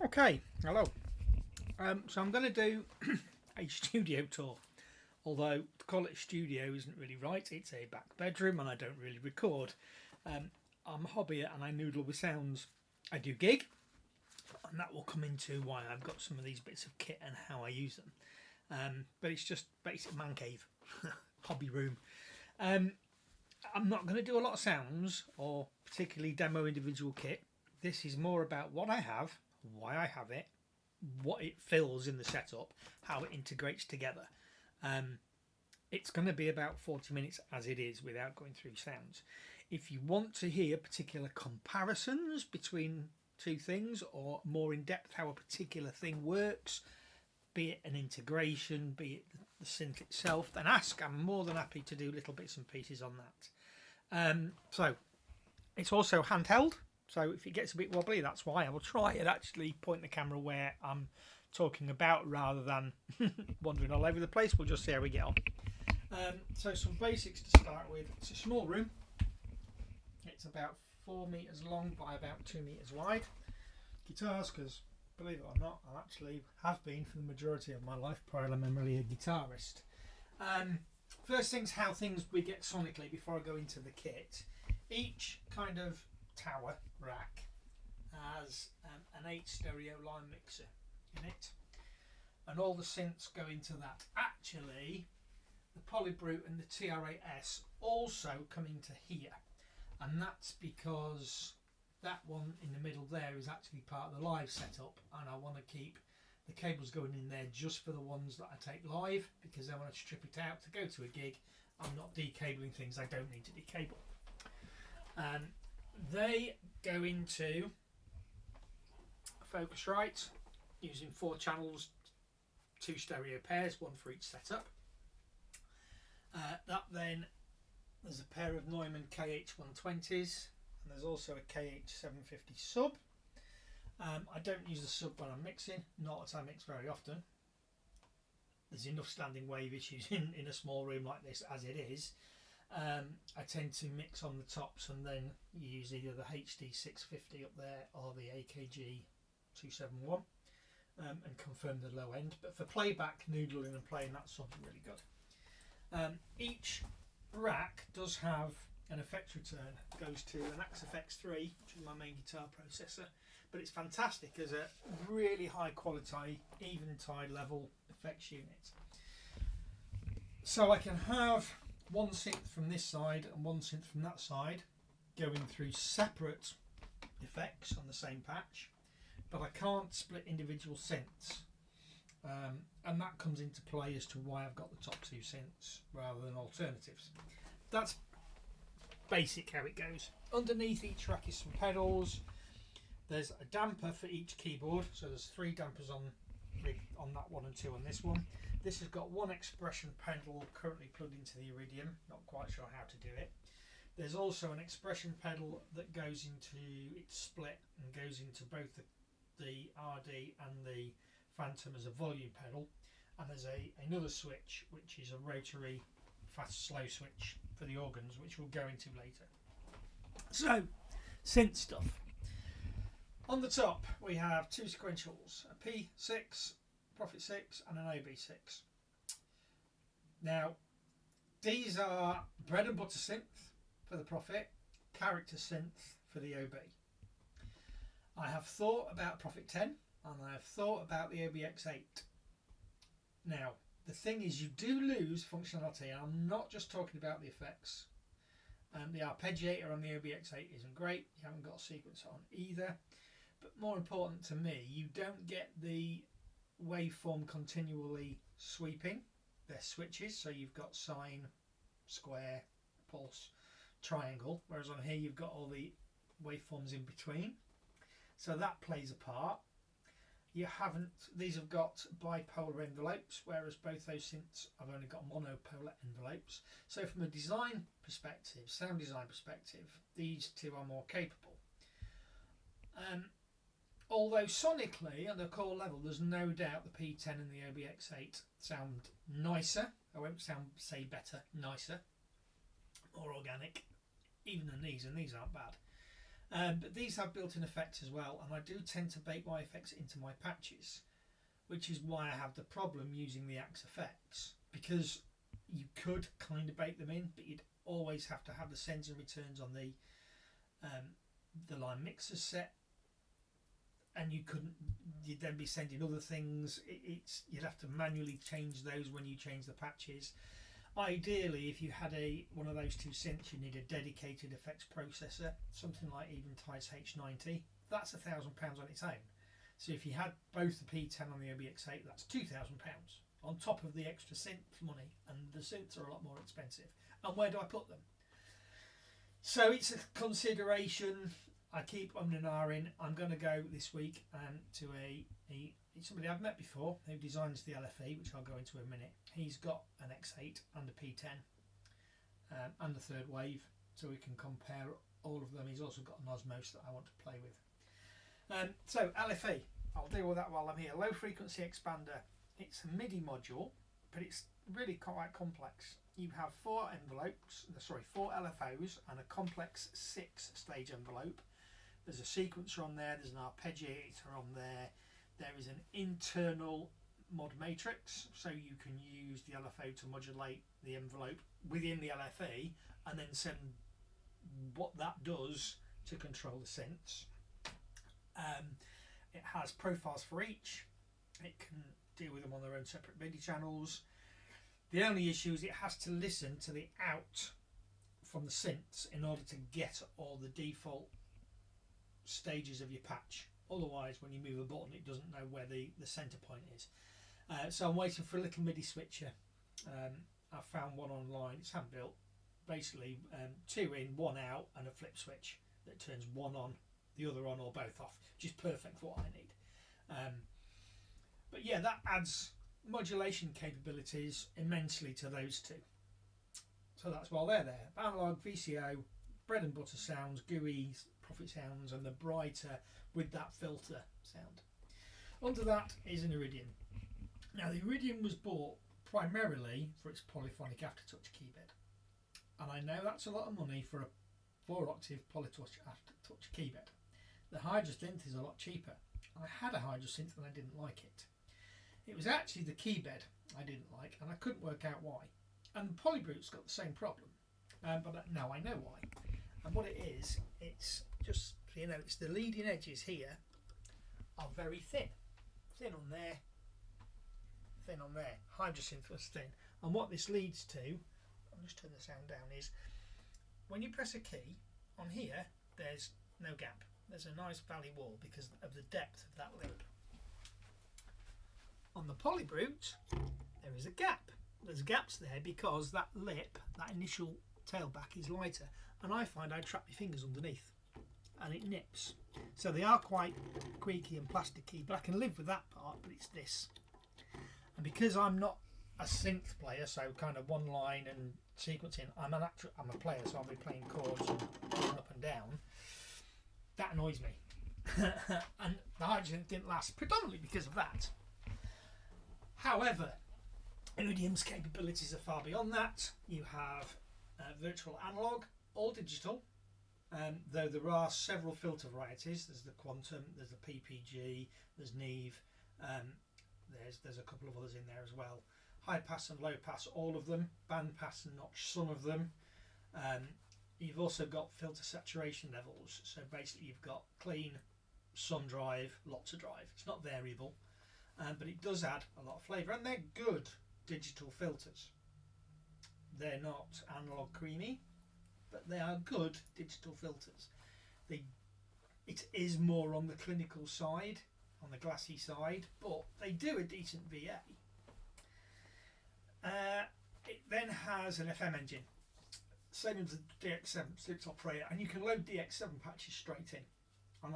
Okay, hello. So I'm going to do a studio tour. Although to call it a studio isn't really right, it's a back bedroom and I don't really record. I'm a hobbyer and I noodle with sounds. I do gig, and that will come into why I've got some of these bits of kit and how I use them. But it's just basic man cave, hobby room. Um, I'm not going to do a lot of sounds or particularly demo individual kit. This is more about what I have, why I have it, what it fills in the setup, how it integrates together. Um, it's going to be about 40 minutes as it is without going through sounds. If you want to hear particular comparisons between two things or more in depth how a particular thing works, be it an integration, be it the synth itself, then ask. I'm more than happy to do little bits and pieces on that. So it's also handheld. So if it gets a bit wobbly, that's why I will try and actually point the camera where I'm talking about rather than wandering all over the place. We'll just see how we get on. So some basics to start with. It's a small room. It's about 4 meters long by about 2 meters wide. Guitars, because believe it or not, I actually have been for the majority of my life primarily a guitarist. First things, how things we get sonically before I go into the kit. Each kind of tower rack has an 8 stereo line mixer in it, and all the synths go into that. Actually, the Polybrute and the TR8S also come into here, and that's because that one in the middle there is actually part of the live setup, and I want to keep the cables going in there just for the ones that I take live, because then when I strip it out to go to a gig, I'm not decabling things I don't need to decable. They go into Focusrite using 4 channels, 2 stereo pairs, 1 for each setup. That then, there's a pair of Neumann KH120s, and there's also a KH750 sub. I don't use the sub when I'm mixing, not that I mix very often. There's enough standing wave issues in a small room like this as it is. I tend to mix on the tops and then use either the HD650 up there or the AKG 271 and confirm the low end. But for playback, noodling and playing, that's something really good. Each rack does have an effects return. It goes to an Axe FX3, which is my main guitar processor, but it's fantastic as a really high quality, Eventide level effects unit. So I can have one synth from this side and one synth from that side going through separate effects on the same patch, but I can't split individual synths, and that comes into play as to why I've got the top 2 synths rather than alternatives. That's basic how it goes. Underneath each rack is some pedals. There's a damper for each keyboard, so there's 3 dampers on that one and 2 on this one. This has got 1 expression pedal currently plugged into the Iridium, not quite sure how to do it. There's also an expression pedal that goes into, it's split and goes into both the RD and the Phantom as a volume pedal, and there's another switch which is a rotary fast slow switch for the organs, which we'll go into later. So, synth stuff. On the top we have 2 sequentials, a P6, Prophet 6 and an OB6. Now these are bread and butter synth for the Prophet, character synth for the OB. I have thought about Prophet 10 and I have thought about the OBX8. Now the thing is, you do lose functionality, and I'm not just talking about the effects. The arpeggiator on the OBX8 isn't great, you haven't got a sequence on either, but more important to me, you don't get the waveform continually sweeping. They're switches, so you've got sine, square, pulse, triangle, whereas on here you've got all the waveforms in between, so that plays a part. These have got bipolar envelopes, whereas both those synths have only got monopolar envelopes. So from a design perspective, sound design perspective, these 2 are more capable. Although sonically, at the core level, there's no doubt the P10 and the OBX8 sound nicer. I won't say better, nicer, more organic, even than these, and these aren't bad. But these have built-in effects as well, and I do tend to bake my effects into my patches, which is why I have the problem using the axe effects, because you could kind of bake them in, but you'd always have to have the sends and returns on the line mixers set, and you'd then be sending other things. You'd have to manually change those when you change the patches. Ideally, if you had one of those two synths, you need a dedicated effects processor, something like Eventide H90. That's £1,000 on its own. So if you had both the P10 and the OBX8, that's £2,000 on top of the extra synth money, and the synths are a lot more expensive. And where do I put them? So it's a consideration. I keep umming and ahhing. I'm going to go this week to somebody I've met before who designs the LFE, which I'll go into in a minute. He's got an X8 and a P10 and the third wave, so we can compare all of them. He's also got an Osmos that I want to play with. So LFE, I'll deal with that while I'm here. Low frequency expander. It's a MIDI module, but it's really quite complex. You have four LFOs and a complex 6-stage envelope. There's a sequencer on there, there's an arpeggiator on there, there is an internal mod matrix, so you can use the LFO to modulate the envelope within the LFE and then send what that does to control the synths. It has profiles for each. It can deal with them on their own separate MIDI channels. The only issue is it has to listen to the out from the synths in order to get all the default stages of your patch. Otherwise, when you move a button, it doesn't know where the center point is. So I'm waiting for a little MIDI switcher. I found one online. It's hand built. Basically, 2 in, 1 out, and a flip switch that turns one on, the other on, or both off. Which is perfect for what I need. But yeah, that adds modulation capabilities immensely to those two. So that's why they're there. Analog, VCO, bread and butter sounds, GUI, profit sounds, and the brighter with that filter sound. Under that is an Iridium. Now the Iridium was bought primarily for its polyphonic aftertouch keybed, and I know that's a lot of money for a 4-octave polytouch aftertouch keybed. The Hydrasynth is a lot cheaper. I had a Hydrasynth and I didn't like it. It was actually the keybed I didn't like, and I couldn't work out why. And the Polybrute's got the same problem, but now I know why. And what it is, it's just, you know, it's the leading edges here are very thin. Thin on there, thin on there. Hydrasynth was thin. And what this leads to, I'll just turn the sound down, is when you press a key, on here, there's no gap. There's a nice valley wall because of the depth of that lip. On the Polybrute, there is a gap. There's gaps there because that lip, that initial tailback, is lighter, and I find I trap my fingers underneath and it nips. So they are quite squeaky and plasticky, but I can live with that part, but it's this. And because I'm not a synth player, so kind of one line and sequencing, I'm a player, so I'll be playing chords and going up and down. That annoys me. And the Hydrasynth didn't last predominantly because of that. However, Iridium's capabilities are far beyond that. You have virtual analog, all digital, though there are several filter varieties. There's the Quantum, there's the PPG, there's Neve, there's a couple of others in there as well. High pass and low pass, all of them. Band pass and notch, some of them. You've also got filter saturation levels. So basically you've got clean, some drive, lots of drive. It's not variable. But it does add a lot of flavour, and they're good digital filters. They're not analog creamy, but they are good digital filters. It is more on the clinical side, on the glassy side, but they do a decent VA. It then has an FM engine, same as the DX7 Slips Operator, and you can load DX7 patches straight in. And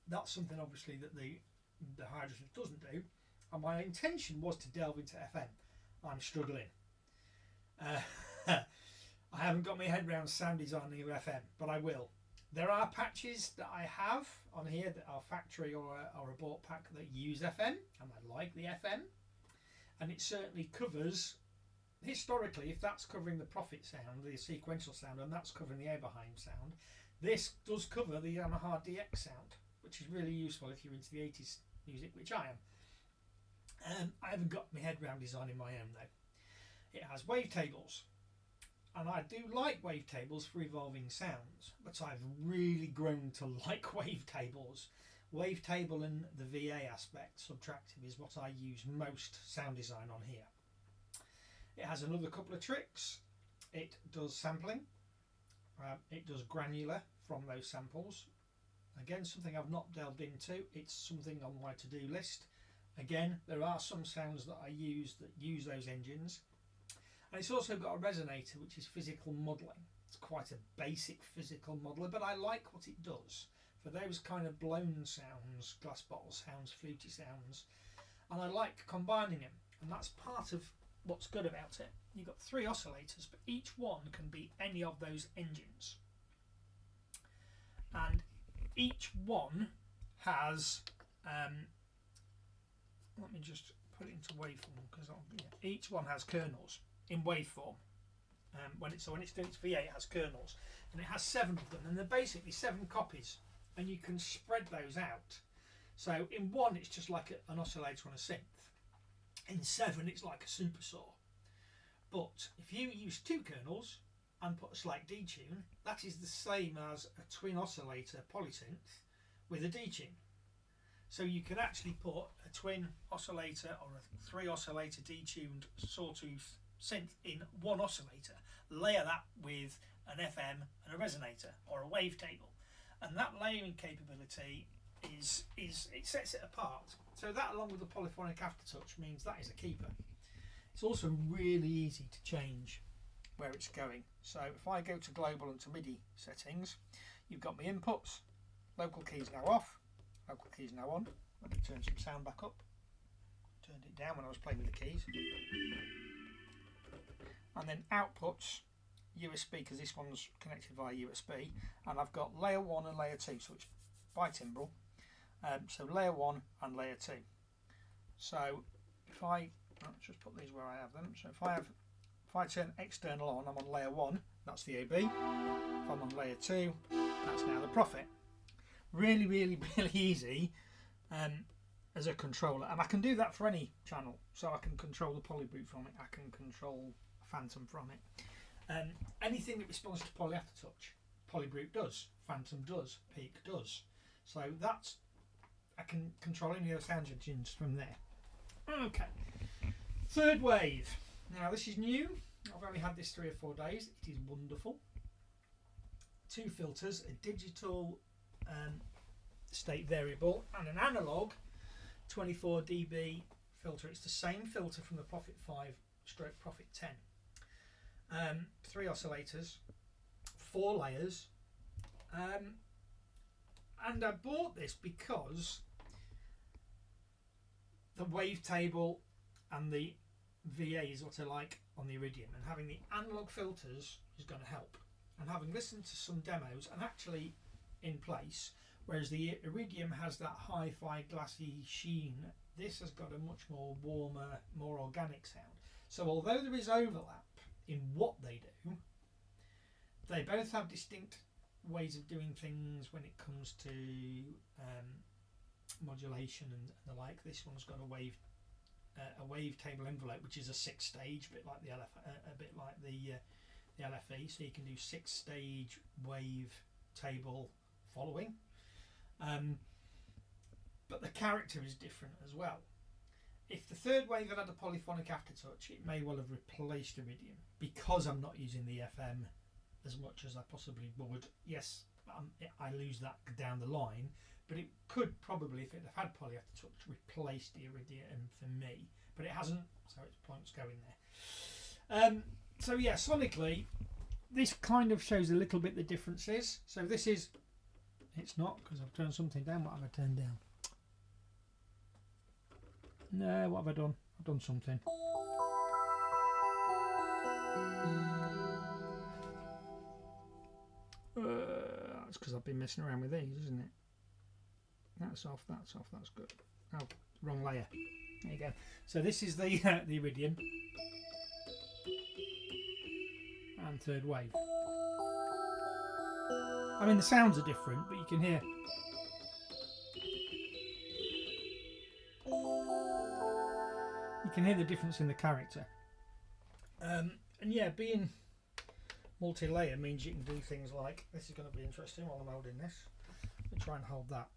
that's something obviously that the Hydrasynth doesn't do, and my intention was to delve into FM. I'm struggling. I haven't got my head around sound designing of FM, but I will. There are patches that I have on here that are factory or a bought pack that use FM, and I like the FM, and it certainly covers, historically, if that's covering the profit sound, the sequential sound, and that's covering the Eberheim sound, This does cover the Yamaha DX sound, which is really useful if you're into the 80s music, which I am. I haven't got my head round designing my own though. It has wavetables, and I do like wavetables for evolving sounds, but I've really grown to like wavetables. Wavetable and the VA aspect, subtractive, is what I use most sound design on here. It has another couple of tricks. It does sampling. It does granular from those samples. Again, something I've not delved into. It's something on my to-do list. Again, there are some sounds that I use that use those engines. And it's also got a resonator, which is physical modelling. It's quite a basic physical modeler, but I like what it does for those kind of blown sounds, glass bottle sounds, fluty sounds. And I like combining them, and that's part of what's good about it. You've got 3 oscillators, but each one can be any of those engines. And each one has, let me just put it into waveform, because each one has kernels in waveform. When it's doing its VA, it has kernels, and it has 7 of them, and they're basically 7 copies, and you can spread those out. So in one, it's just like an oscillator on a synth. In 7, it's like a super saw. But if you use 2 kernels and put a slight detune, that is the same as a twin oscillator polysynth with a detune. So you can actually put a twin oscillator or a 3 oscillator detuned sawtooth synth in one oscillator, layer that with an FM and a resonator or a wavetable, and that layering capability it sets it apart. So that, along with the polyphonic aftertouch, means that is a keeper. It's also really easy to change where it's going. So if I go to global and to MIDI settings, you've got my inputs, local keys now off, local keys now on. Let me turn some sound back up. Turned it down when I was playing with the keys. And then outputs, USB, because this one's connected via USB, and I've got layer 1 and layer 2, so it's bitimbral. So layer 1 and layer 2. So if I let's just put these where I have them. So if I turn external on, I'm on layer 1, that's the AB. If I'm on layer 2, that's now the Prophet. Really, really, really easy as a controller, and I can do that for any channel. So I can control the polybrute from it, I can control Phantom from it. Anything that responds to poly aftertouch, polybrute does, Phantom does, Peak does. So that's, I can control any of the sound engines from there. Okay, third wave. Now this is new. I've only had this 3 or 4 days. It is wonderful. 2 filters, a digital state variable and an analog 24 dB filter. It's the same filter from the Prophet 5 stroke Prophet 10. 3 oscillators, 4 layers, and I bought this because the wavetable and the VA is what I like on the Iridium, and having the analog filters is going to help. And having listened to some demos and actually in place, whereas the Iridium has that hi-fi glassy sheen, this has got a much more warmer, more organic sound. So although there is overlap in what they do, they both have distinct ways of doing things when it comes to modulation and the like. This one's got a wavetable envelope, which is a 6-stage, bit like the the LFE. So you can do 6-stage wavetable following, but the character is different as well. If the third wave had a polyphonic aftertouch, it may well have replaced Iridium, because I'm not using the FM as much as I possibly would. Yes, I lose that down the line, but it could probably, if it had had poly aftertouch, replace the Iridium for me, but it hasn't, so its point's going there. So yeah, sonically, this kind of shows a little bit the differences. So this is, it's not, because I've turned something down. What have I turned down? No, what have I done? I've done something. That's because I've been messing around with these, isn't it? That's off, that's off, that's good. Oh, wrong layer. There you go. So this is the Iridium. And third wave. I mean, the sounds are different, but you can hear. You can hear the difference in the character. And yeah, being multi-layer means you can do things like, this is going to be interesting while I'm holding this. Let me try and hold that.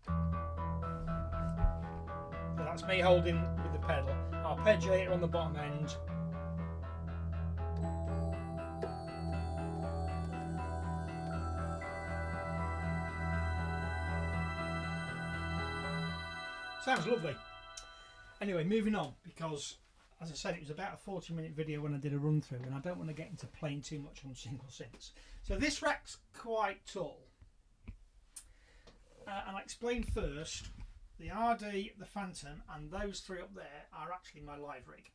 So that's me holding with the pedal. Arpeggiator on the bottom end. Sounds lovely. Anyway, moving on, because as I said, it was about a 40-minute video when I did a run through, and I don't want to get into playing too much on single synths. So this rack's quite tall. And I explained first, the RD, the Phantom, and those three up there are actually my live rig.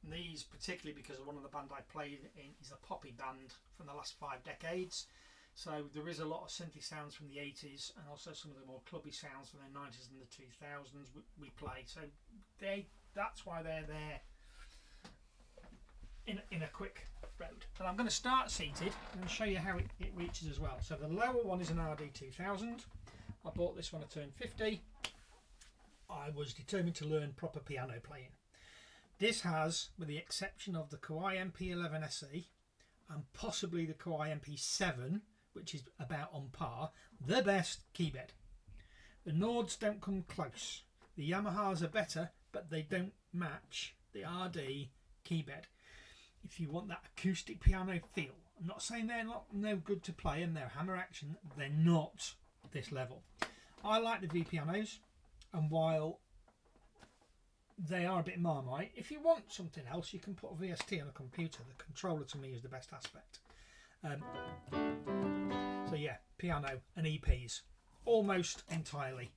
And these, particularly because of one of the band I played in, is a poppy band from the last 5 decades. So there is a lot of synthy sounds from the 80s, and also some of the more clubby sounds from the 90s and the 2000s we play. So that's why they're there in a quick road. But I'm going to start seated and show you how it reaches as well. So the lower one is an RD 2000. I bought this when I turned 50. I was determined to learn proper piano playing. This has, with the exception of the Kawai MP11 SE and possibly the Kawai MP7, which is about on par, the best keybed. The Nords don't come close. The Yamahas are better, but they don't match the RD keybed. If you want that acoustic piano feel, I'm not saying they're not no good to play and they're hammer action, they're not this level. I like the V pianos, and while they are a bit Marmite, if you want something else, you can put a VST on a computer. The controller to me is the best aspect. So yeah, piano and EPs almost entirely.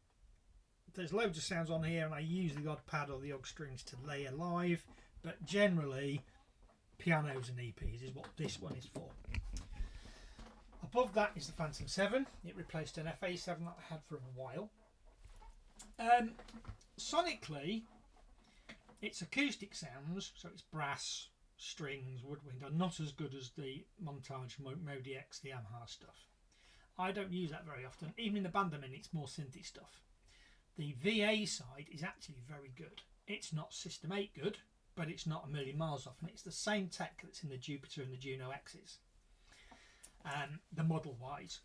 There's loads of sounds on here, and I use the odd pad or the odd strings to layer live, but generally pianos and EPs is what this one is for. Above that is the Phantom 7. It replaced an FA7 that I had for a while. Sonically, its acoustic sounds, so it's brass, strings, woodwind, are not as good as the Montage Modi X, the Yamaha stuff. I don't use that very often. Even in the band I'm in, it's more synthy stuff. The VA side is actually very good. It's not System 8 good, but it's not a million miles off, and it's the same tech that's in the Jupiter and the Juno X's, the model wise.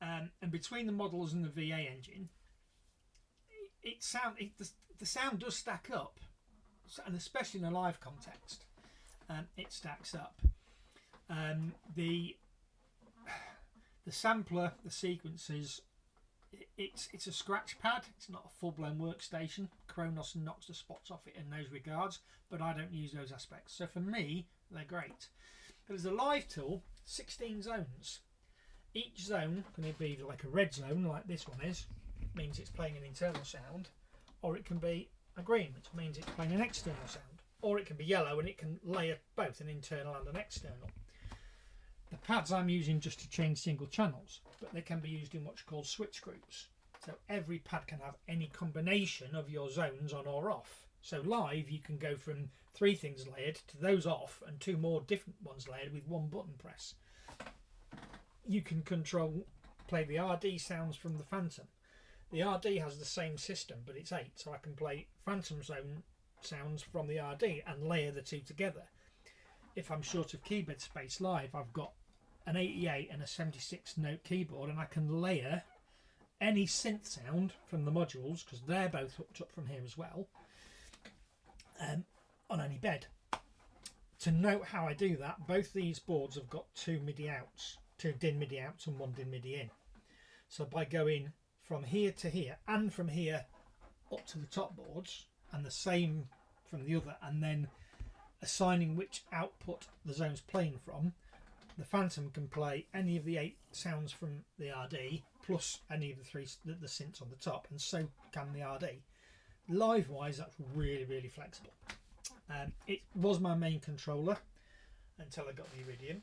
And between the models and the VA engine, the sound does stack up, and especially in a live context, it stacks up. The sampler, the sequences, it's a scratch pad. It's not a full-blown workstation. Kronos knocks the spots off it in those regards, but I don't use those aspects. So for me, they're great. But as a live tool, 16 zones. Each zone can either be like a red zone, like this one is, means it's playing an internal sound, or it can be a green, which means it's playing an external sound, or it can be yellow and it can layer both an internal and an external. The pads I'm using just to change single channels, but they can be used in what's called switch groups. So every pad can have any combination of your zones on or off. So live you can go from 3 things layered to those off and 2 more different ones layered with 1 button press. You can play the RD sounds from the Phantom. The RD has the same system, but it's 8, so I can play Phantom zone sounds from the RD and layer the 2 together. If I'm short of keyboard space live, I've got an 88 and a 76 note keyboard, and I can layer any synth sound from the modules, because they're both hooked up from here as well, on any bed. To note how I do that, both these boards have got 2 MIDI outs, 2 DIN MIDI outs and 1 DIN MIDI in. So by going from here to here and from here up to the top boards, and the same from the other, and then assigning which output the zone's playing from, the Phantom can play any of the 8 sounds from the RD plus any of the 3 the synths on the top, and so can the RD. Live wise, that's really, really flexible. It was my main controller until I got the Iridium.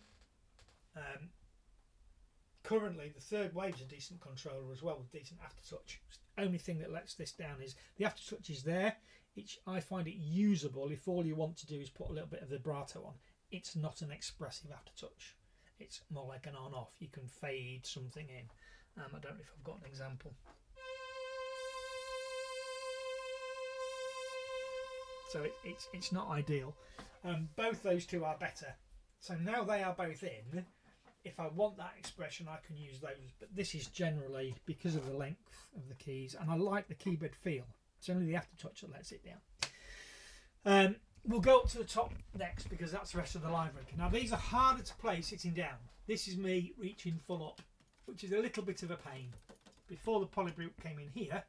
Currently the Third Wave's a decent controller as well, with decent aftertouch. The only thing that lets this down is the aftertouch is there. I find it usable if all you want to do is put a little bit of vibrato on. It's not an expressive aftertouch. It's more like an on-off. You can fade something in. I don't know if I've got an example. So it's not ideal. Both those two are better. So now they are both in. If I want that expression, I can use those. But this is generally because of the length of the keys, and I like the keyboard feel. It's only the aftertouch that lets it down. We'll go up to the top next because that's the rest of the live rig. Now these are harder to play sitting down. This is me reaching full up, which is a little bit of a pain. Before the polybrute came in here,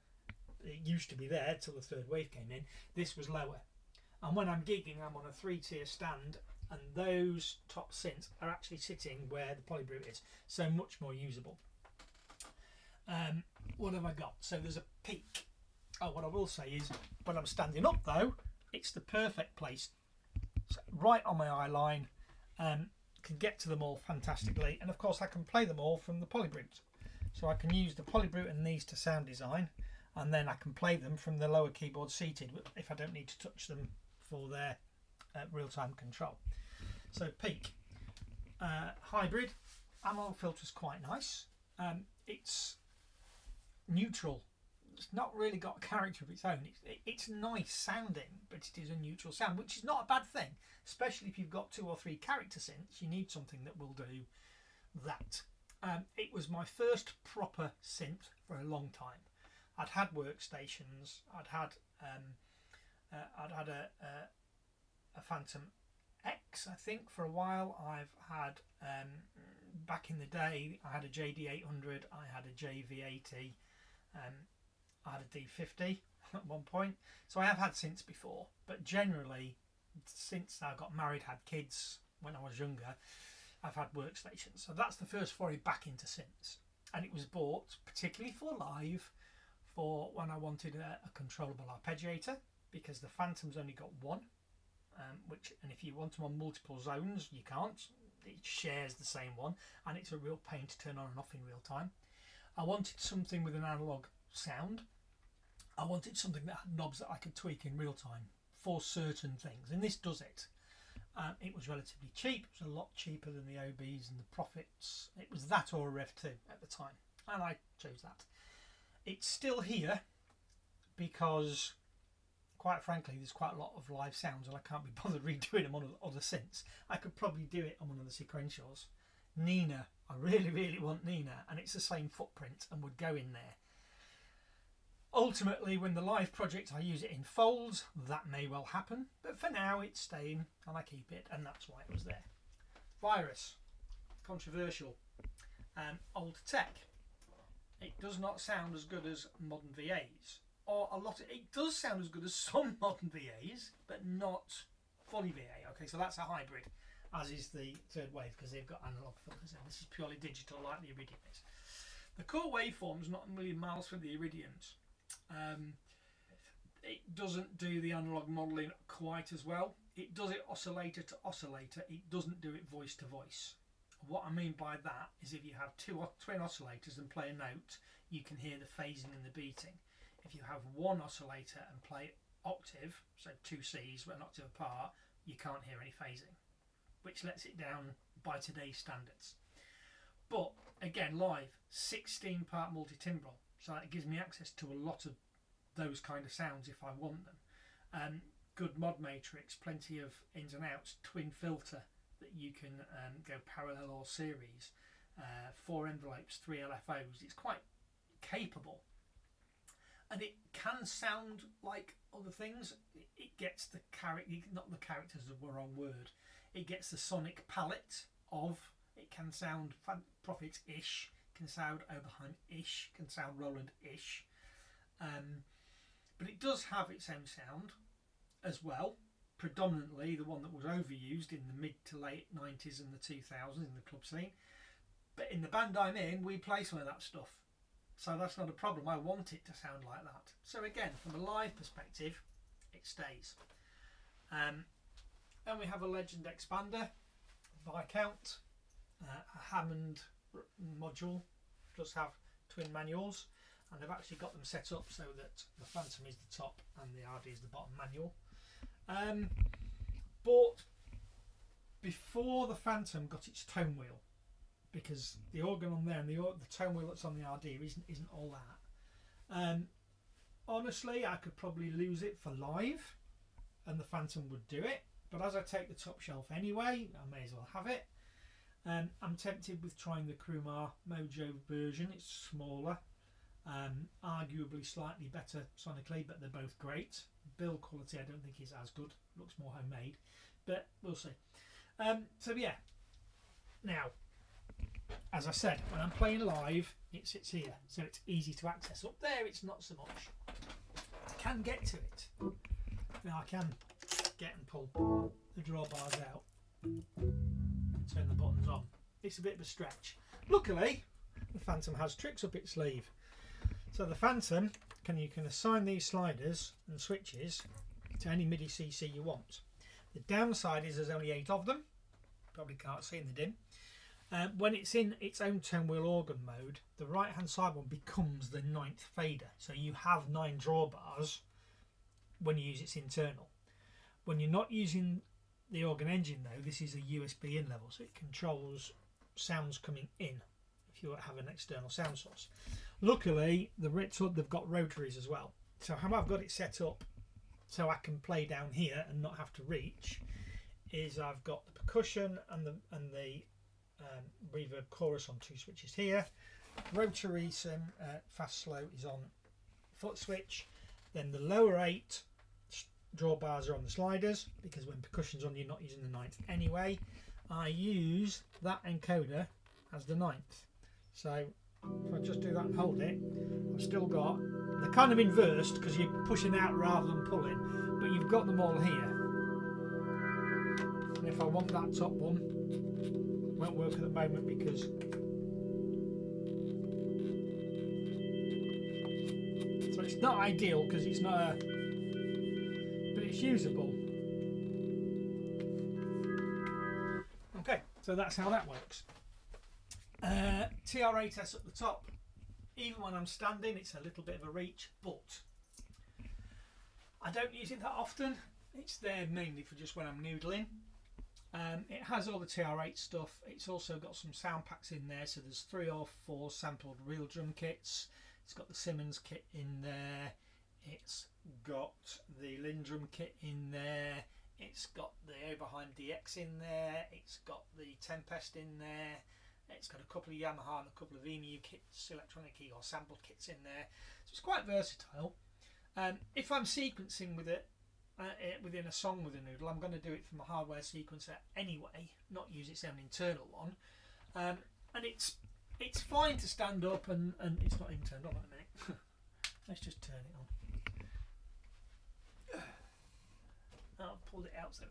it used to be there till the third wave came in, this was lower. And when I'm gigging, I'm on a 3-tier stand, and those top synths are actually sitting where the polybrute is, so much more usable. What have I got? So there's a peak. Oh, what I will say is, when I'm standing up though, it's the perfect place. So right on my eye line, can get to them all fantastically, and of course I can play them all from the polybrute. So I can use the polybrute and these to sound design, and then I can play them from the lower keyboard seated if I don't need to touch them for their real-time control. So peak. Hybrid. Analog filter's quite nice. It's neutral. It's not really got a character of its own. It's nice sounding, but it is a neutral sound, which is not a bad thing, especially if you've got 2 or 3 character synths. You need something that will do that. It was my first proper synth for a long time. I'd had workstations. I'd had a Phantom X, I think, for a while. I've had back in the day, I had a JD800. I had a JV80. I had a D50 at one point. So I have had synths before, but generally, since I got married, had kids when I was younger, I've had workstations. So that's the first foray back into synths, and it was bought particularly for live, for when I wanted a controllable arpeggiator, because the Phantom's only got one, and if you want them on multiple zones, you can't. It shares the same one, and it's a real pain to turn on and off in real time. I wanted something with an analog sound. I wanted something that had knobs that I could tweak in real time for certain things, and this does it. It was relatively cheap. It was a lot cheaper than the OBs and the Profits. It was that or a Rev 2 at the time, and I chose that. It's still here because, quite frankly, there's quite a lot of live sounds, and I can't be bothered redoing them on other synths. I could probably do it on one of the sequentials. Nina, I really want Nina, and it's the same footprint and would go in there. Ultimately, when the live project I use it in folds, that may well happen, but for now it's staying and I keep it, and that's why it was there. Virus, controversial, old tech. It does not sound as good as modern VAs, or it does sound as good as some modern VAs, but not fully VA. Okay, so that's a hybrid, as is the third wave, because they've got analog filters, and this is purely digital like the Iridium is. The core waveform is not a million miles from the Iridiums. It doesn't do the analog modelling quite as well. It does it oscillator to oscillator. It doesn't do it voice to voice. What I mean by that is if you have two twin oscillators and play a note, you can hear the phasing and the beating. If you have one oscillator and play octave, so 2 Cs but an octave apart, you can't hear any phasing, which lets it down by today's standards. But again, live, 16-part multi-timbral, so that gives me access to a lot of those kind of sounds if I want them. Good mod matrix, plenty of ins and outs, twin filter that you can go parallel or series, 4 envelopes, 3 LFOs. It's quite capable, and it can sound like other things. It gets the not the characters of the wrong word. It gets the sonic palette of. It can sound Prophet-ish, can sound Oberheim-ish, can sound Roland-ish. But it does have its own sound as well, predominantly the one that was overused in the mid to late 90s and the 2000s in the club scene. But in the band I'm in, we play some of that stuff, so that's not a problem. I want it to sound like that. So again, from a live perspective, it stays. Then we have a Legend expander, Viscount, a Hammond module, does have twin manuals, and they've actually got them set up so that the Phantom is the top and the RD is the bottom manual. Bought before the Phantom got its tone wheel, because the organ on there and the tone wheel that's on the RD isn't all that. Honestly, I could probably lose it for live, and the Phantom would do it. But as I take the top shelf anyway, I may as well have it. I'm tempted with trying the Krumar Mojo version. It's smaller, arguably slightly better sonically, but they're both great. Build quality I don't think is as good. Looks more homemade, but we'll see. So yeah. Now, as I said, when I'm playing live, it sits here, so it's easy to access. Up there, it's not so much. I can get to it. Now I can get and pull the drawbars out and turn the buttons on. It's a bit of a stretch. Luckily, the Phantom has tricks up its sleeve. So the Phantom, you can assign these sliders and switches to any MIDI CC you want. The downside is there's only 8 of them. Probably can't see in the dim. When it's in its own tone wheel organ mode, the right hand side one becomes the 9th fader. So you have 9 drawbars when you use its internal. When you're not using the organ engine though, this is a USB in level, so it controls sounds coming in if you have an external sound source. Luckily, they've got rotaries as well. So how I've got it set up so I can play down here and not have to reach is I've got the percussion and the reverb chorus on 2 switches here. Rotary sim fast slow is on foot switch. Then the lower 8 drawbars are on the sliders, because when percussion's on you're not using the 9th anyway. I use that encoder as the 9th. So if I just do that and hold it, I've still got, they're kind of inversed because you're pushing out rather than pulling, but you've got them all here. And if I want that top one, it won't work at the moment because so it's not ideal because it's not a, but it's usable. Okay, so that's how that works. TR8S at the top. Even when I'm standing, it's a little bit of a reach, but I don't use it that often. It's there mainly for just when I'm noodling. It has all the TR8 stuff. It's also got some sound packs in there, so there's 3 or 4 sampled real drum kits. It's got the Simmons kit in there. It's got the Lindrum kit in there. It's got the Oberheim DX in there. It's got the Tempest in there. It's got a couple of Yamaha and a couple of EMU kits, electronic key or sample kits in there. So it's quite versatile. If I'm sequencing with it within a song with a noodle, I'm going to do it from a hardware sequencer anyway, not use its own internal one. And it's fine to stand up, and it's not even turned on at the minute. Let's just turn it on. I've pulled it out so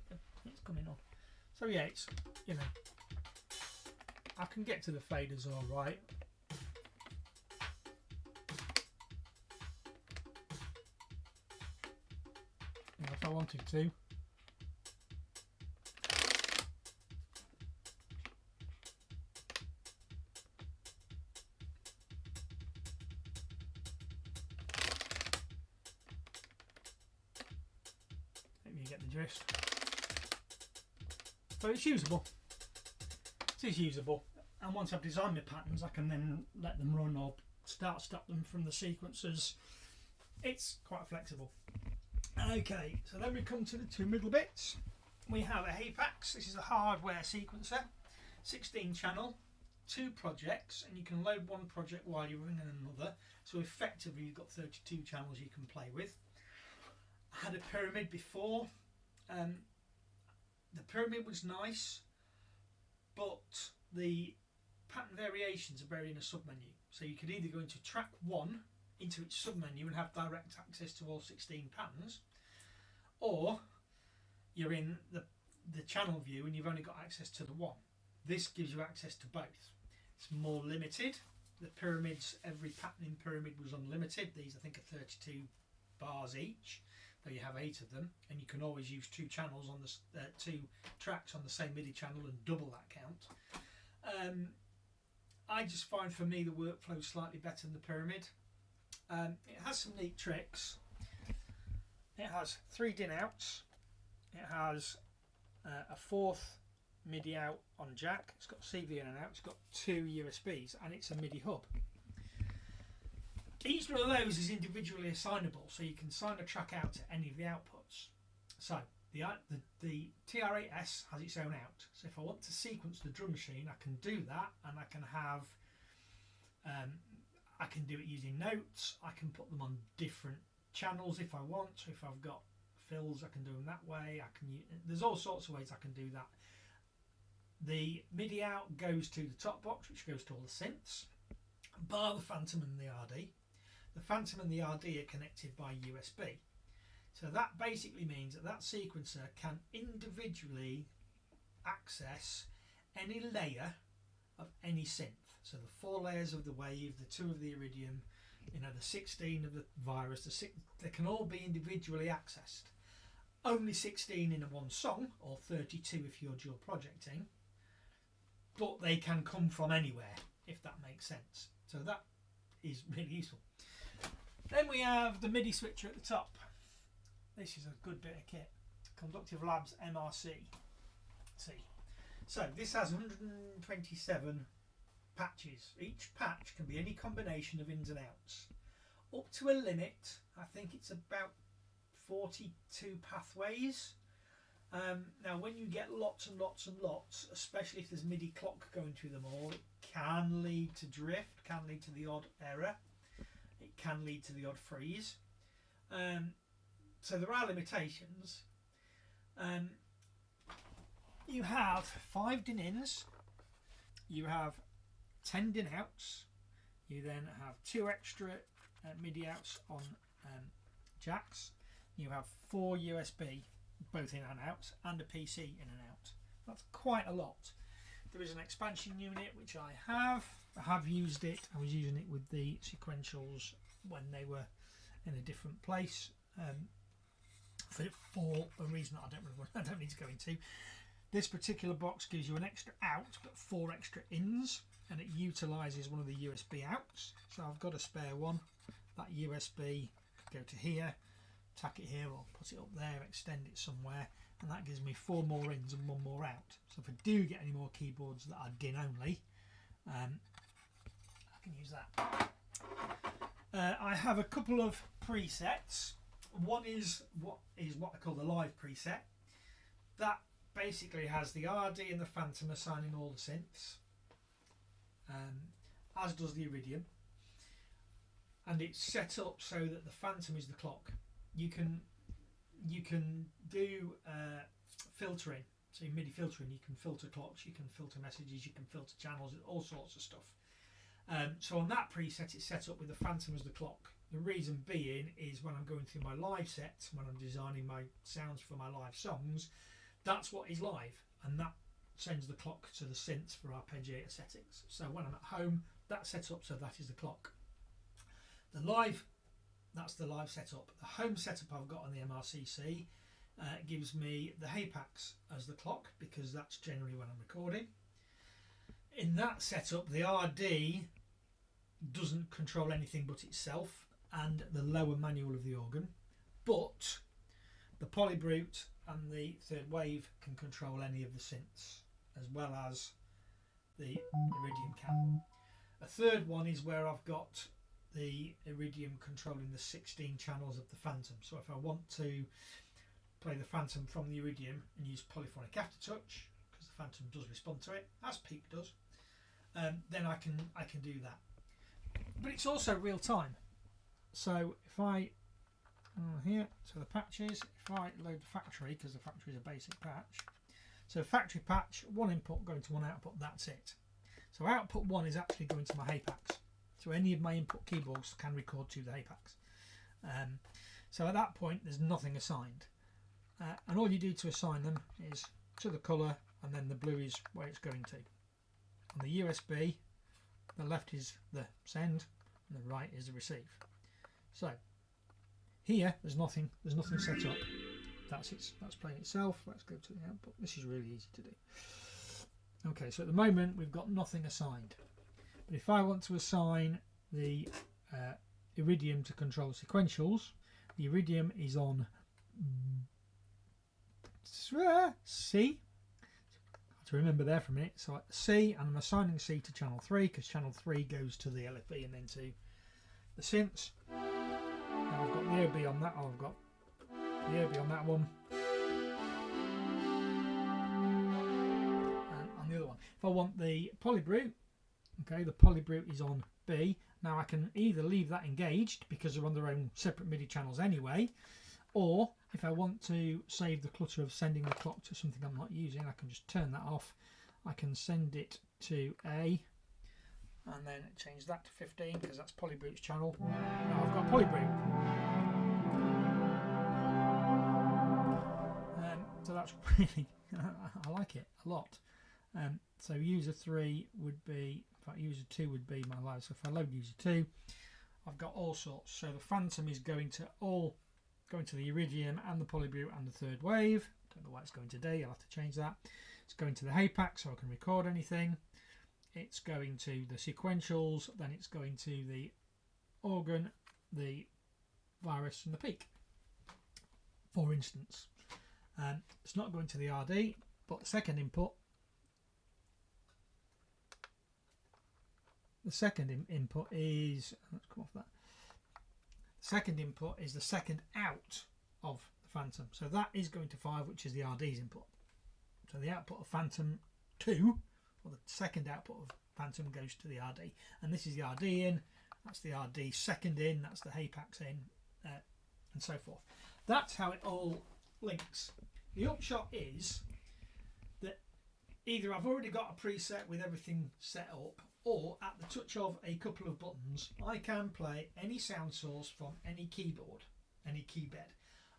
it's coming on. So yeah, it's, you know, I can get to the faders all right. If I wanted to. Maybe you get the gist. But it's usable. It is usable. And once I've designed my patterns, I can then let them run or stop them from the sequencers. It's quite flexible. Okay, so then we come to the 2 middle bits. We have a Hapax. This is a hardware sequencer, 16 channel, 2 projects, and you can load one project while you're running another. So effectively you've got 32 channels you can play with. I had a Pyramid before. The Pyramid was nice, but the pattern variations are buried in a submenu. So you could either go into track 1 into its submenu and have direct access to all 16 patterns, or you're in the channel view and you've only got access to the one. This gives you access to both. It's more limited. The Pyramids, every pattern in Pyramid was unlimited. These I think are 32 bars each, though you have 8 of them, and you can always use 2 channels on the 2 tracks on the same MIDI channel and double that count. I just find for me the workflow is slightly better than the Pyramid. It has some neat tricks. It has 3 din outs. It has a 4th MIDI out on jack, it's got CV in and out, it's got 2 USBs, and it's a MIDI hub. Each one of those is individually assignable, so you can assign a track out to any of the outputs. So the TR-8S has its own out. So if I want to sequence the drum machine, I can do that, and I can have, I can do it using notes. I can put them on different channels if I want. So if I've got fills, I can do them that way. There's all sorts of ways I can do that. The MIDI out goes to the top box, which goes to all the synths, bar the Phantom and the RD. The Phantom and the RD are connected by USB. So that basically means that that sequencer can individually access any layer of any synth. So the 4 layers of the Wave, the 2 of the Iridium, the 16 of the Virus, they can all be individually accessed. Only 16 in one song, or 32 if you're dual projecting, but they can come from anywhere, if that makes sense. So that is really useful. Then we have the MIDI switcher at the top. This is a good bit of kit. Conductive Labs MRC. So this has 127 patches. Each patch can be any combination of ins and outs. Up to a limit, I think it's about 42 pathways. Now when you get lots and lots and lots, especially if there's MIDI clock going through them all, it can lead to drift, can lead to the odd error, it can lead to the odd freeze. So there are limitations. You have 5 DIN-ins, you have 10 DIN-outs, you then have 2 extra MIDI outs on jacks, you have 4 USB both in and out, and a PC in and out. That's quite a lot. There is an expansion unit which I have used it. I was using it with the sequentials when they were in a different place for a reason that I don't need to go into. This particular box gives you an extra out but 4 extra ins, and it utilises one of the USB outs. So I've got a spare one. That USB could go to here, tack it here, or put it up there, extend it somewhere, and that gives me 4 more ins and 1 more out. So if I do get any more keyboards that are DIN only, I can use that. I have a couple of presets. One is what I call the live preset. That basically has the RD and the Phantom assigning all the synths, as does the Iridium, and it's set up so that the Phantom is the clock. You can do filtering, so MIDI filtering. You can filter clocks, you can filter messages, you can filter channels, all sorts of stuff. So on that preset, it's set up with the Phantom as the clock. The reason being is when I'm going through my live sets, when I'm designing my sounds for my live songs, that's what is live, and that sends the clock to the synths for arpeggiator settings. So when I'm at home, that's set up so that is the clock. That's the live setup. The home setup I've got on the MRCC gives me the Hapax as the clock, because that's generally when I'm recording. In that setup, the RD doesn't control anything but itself and the lower manual of the organ, but the Polybrute and the Third Wave can control any of the synths, as well as the Iridium can. A third one is where I've got the Iridium controlling the 16 channels of the Phantom. So if I want to play the Phantom from the Iridium and use polyphonic aftertouch, because the Phantom does respond to it, as Peak does, then I can do that. But it's also real time. So if I here, so the patches, if I load the factory, because the factory is a basic patch, so factory patch, 1 input going to 1 output, that's it. So output 1 is actually going to my Hapax. So any of my input keyboards can record to the Hapax. So at that point, there's nothing assigned. And all you do to assign them is to the colour, and then the blue is where it's going to. On the USB, the left is the send, and the right is the receive. So here, there's nothing set up. That's playing itself. Let's go to the output. This is really easy to do. Okay, so at the moment, we've got nothing assigned. But if I want to assign the Iridium to control sequentials, the Iridium is on C. Hard to remember there for a minute. So C, and I'm assigning C to channel 3 because channel 3 goes to the LFE and then to the synths. Now I've got the OB on that. I've got the OB on that one. And on the other one. If I want the polybrute, okay, the polybrute is on B. Now I can either leave that engaged because they're on their own separate MIDI channels anyway, or if I want to save the clutter of sending the clock to something I'm not using, I can just turn that off. I can send it to A and then change that to 15 because that's polybrute's channel. Now I've got polybrute. So that's really, I like it a lot. So user 3 would be, in fact user 2 would be my live. So if I load user 2, I've got all sorts. So the Phantom is going to the Iridium and the polybrute and the third wave. Don't know why it's going today, I'll have to change that. It's going to the HAPAC so I can record anything. It's going to the sequentials, then it's going to the organ, the virus and the peak, for instance. It's not going to the RD, but the second input is, let's come off that. The second input is the second out of the Phantom. So that is going to 5, which is the RD's input. So the output of Phantom 2, or the second output of Phantom, goes to the RD. And this is the RD in, that's the RD second in, that's the HAPAC's in, and so forth. That's how it all links. The upshot is that either I've already got a preset with everything set up, or at the touch of a couple of buttons I can play any sound source from any keyboard, any keybed.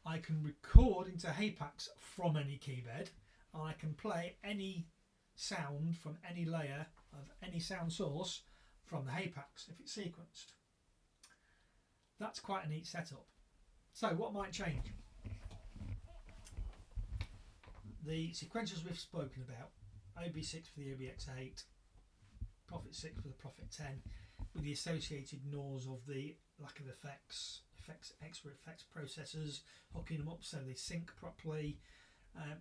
I can record into HAPACs from any keybed, and I can play any sound from any layer of any sound source from the HAPACs if it's sequenced. That's quite a neat setup. So what might change? The sequentials we've spoken about, OB6 for the OBX8, Prophet 6 for the Prophet 10, with the associated NORs of the lack of extra effects processors, hooking them up so they sync properly,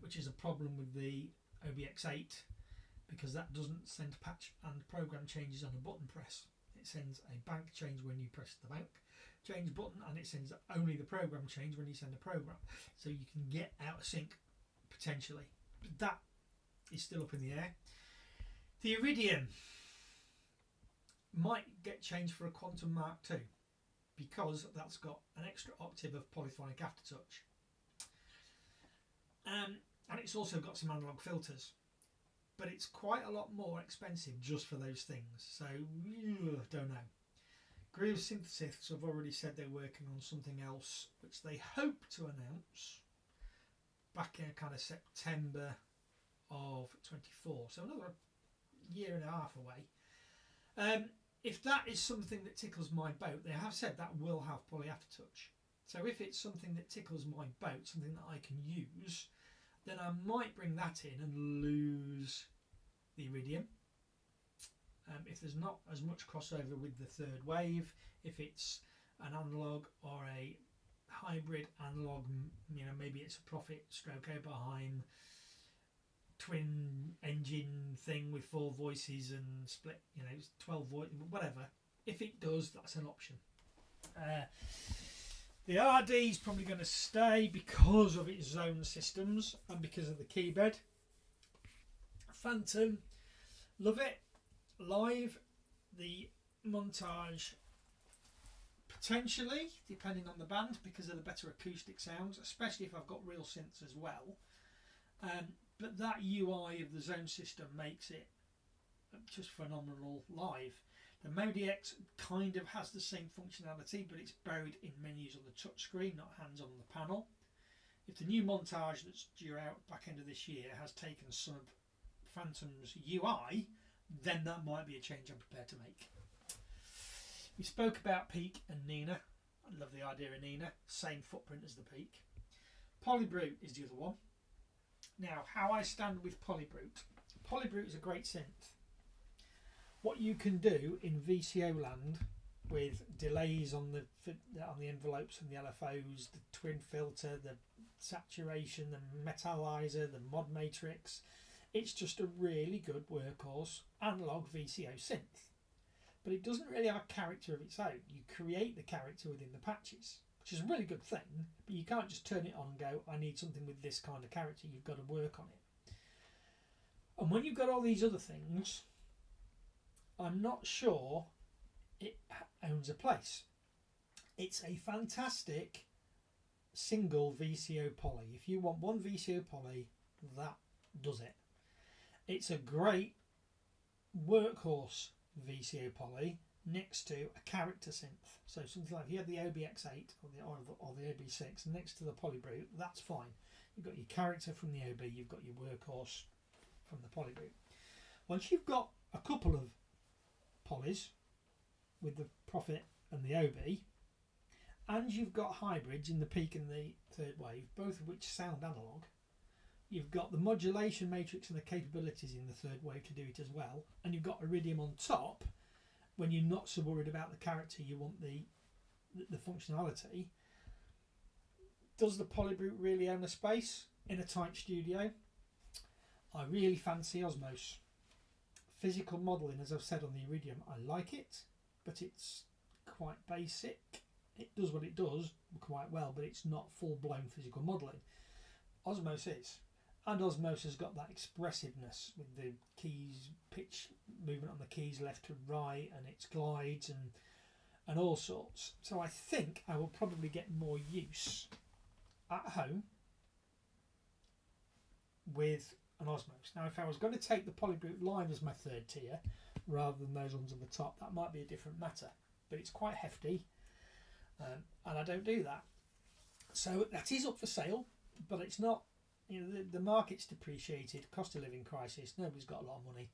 which is a problem with the OBX8 because that doesn't send patch and program changes on a button press. It sends a bank change when you press the bank change button, and it sends only the program change when you send a program. So you can get out of sync potentially, but that is still up in the air. The Iridium might get changed for a Quantum Mark II because that's got an extra octave of polyphonic aftertouch, and it's also got some analog filters, but it's quite a lot more expensive just for those things. So don't know. Groove Synthesis have already said they're working on something else which they hope to announce back in kind of September of 24, so another year and a half away. If that is something that tickles my boat, they have said that will have poly aftertouch. So if it's something that tickles my boat, something that I can use, then I might bring that in and lose the Iridium. If there's not as much crossover with the third wave, if it's an analog or a hybrid analog, maybe it's a Prophet stroke Oberheim twin engine thing with 4 voices and split, 12 voices, whatever. If it does, that's an option. The RD is probably going to stay because of its zone systems and because of the keybed. Phantom, love it. Live, the montage potentially, depending on the band, because of the better acoustic sounds, especially if I've got real synths as well. But that UI of the zone system makes it just phenomenal live. The ModiX kind of has the same functionality, but it's buried in menus on the touchscreen, not hands on the panel. If the new montage that's due out back end of this year has taken some of Phantom's UI, then that might be a change I'm prepared to make. We spoke about Peak and Nina. I love the idea of Nina. Same footprint as the Peak. Polybrute is the other one. Now, how I stand with Polybrute. Polybrute is a great synth. What you can do in VCO land with delays on the envelopes and the LFOs, the twin filter, the saturation, the metallizer, the mod matrix, It's just a really good workhorse analog VCO synth. But it doesn't really have a character of its own. You create the character within the patches, which is a really good thing, but you can't just turn it on and go, I need something with this kind of character. You've got to work on it. And when you've got all these other things, I'm not sure it owns a place. It's a fantastic single VCO poly. If you want one VCO poly, that does it. It's a great workhorse VCO poly next to a character synth. So something like if you had the OBX8 or the OB6 next to the Polybrute, that's fine. You've got your character from the OB, you've got your workhorse from the Polybrute. Once you've got a couple of polys with the Prophet and the OB, and you've got hybrids in the peak and the third wave, both of which sound analog, you've got the modulation matrix and the capabilities in the third wave to do it as well, and you've got Iridium on top. When you're not so worried about the character, you want the functionality. Does the Polybrute really own a space in a tight studio? I really fancy Osmos. Physical modelling, as I've said on the Iridium, I like it, but it's quite basic. It does what it does quite well, but it's not full-blown physical modelling. Osmos is. And Osmos has got that expressiveness with the keys, pitch movement on the keys left to right, and its glides and all sorts. So I think I will probably get more use at home with an Osmos. Now, if I was going to take the Polybrute Line as my third tier rather than those ones on the top, that might be a different matter. But it's quite hefty, and I don't do that. So that is up for sale, but it's not. You know, the market's depreciated, cost of living crisis, nobody's got a lot of money.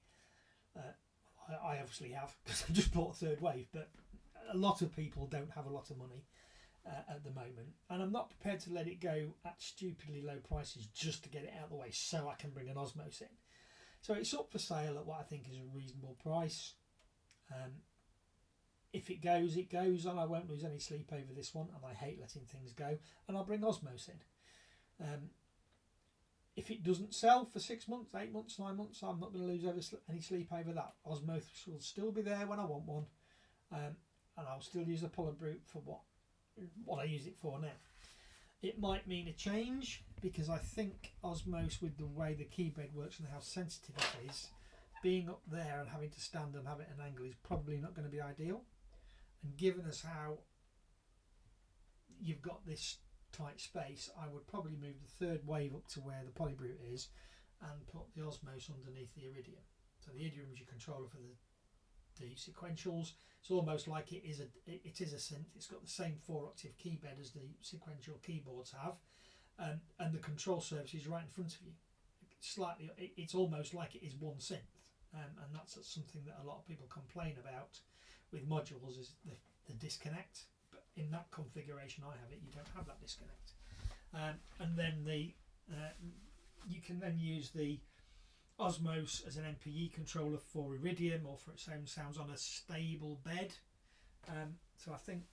I obviously have, because I just bought a third wave, but a lot of people don't have a lot of money at the moment. And I'm not prepared to let it go at stupidly low prices just to get it out of the way so I can bring an Osmos in. So it's up for sale at what I think is a reasonable price. If it goes, it goes, and I won't lose any sleep over this one, and I hate letting things go, and I'll bring Osmos in. If it doesn't sell for 6 months, 8 months, 9 months, I'm not going to lose any sleep over that. Osmos will still be there when I want one, and I'll still use the Polybrute for what I use it for now. It might mean a change, because I think Osmos, with the way the keybed works and how sensitive it is, being up there and having to stand and have it at an angle is probably not going to be ideal. And given us how you've got this tight space, I would probably move the third wave up to where the Polybrute is and put the Osmos underneath the Iridium. So the Iridium is your controller for the sequentials. It's almost like it is a synth. It's got the same 4-octave keybed as the sequential keyboards have, and the control surface is right in front of you. It's almost like it is one synth, and that's something that a lot of people complain about with modules, is the disconnect. In that configuration I have it, you don't have that disconnect. And then you can then use the Osmos as an MPE controller for Iridium or for its own sounds on a stable bed. So I think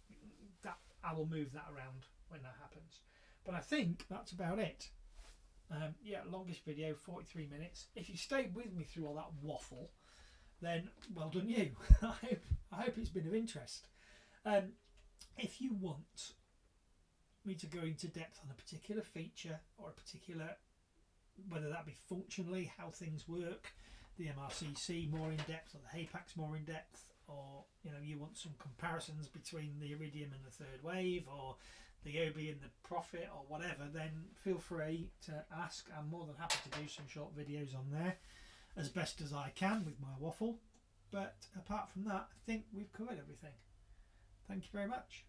that I will move that around when that happens. But I think that's about it. Longest video, 43 minutes. If you stayed with me through all that waffle, then well done you. I hope it's been of interest. If you want me to go into depth on a particular feature or a particular, whether that be functionally, how things work, the MRCC more in depth or the HAPAX more in depth, or you want some comparisons between the Iridium and the third wave, or the OB and the Prophet, or whatever, then feel free to ask. I'm more than happy to do some short videos on there as best as I can with my waffle. But apart from that, I think we've covered everything. Thank you very much.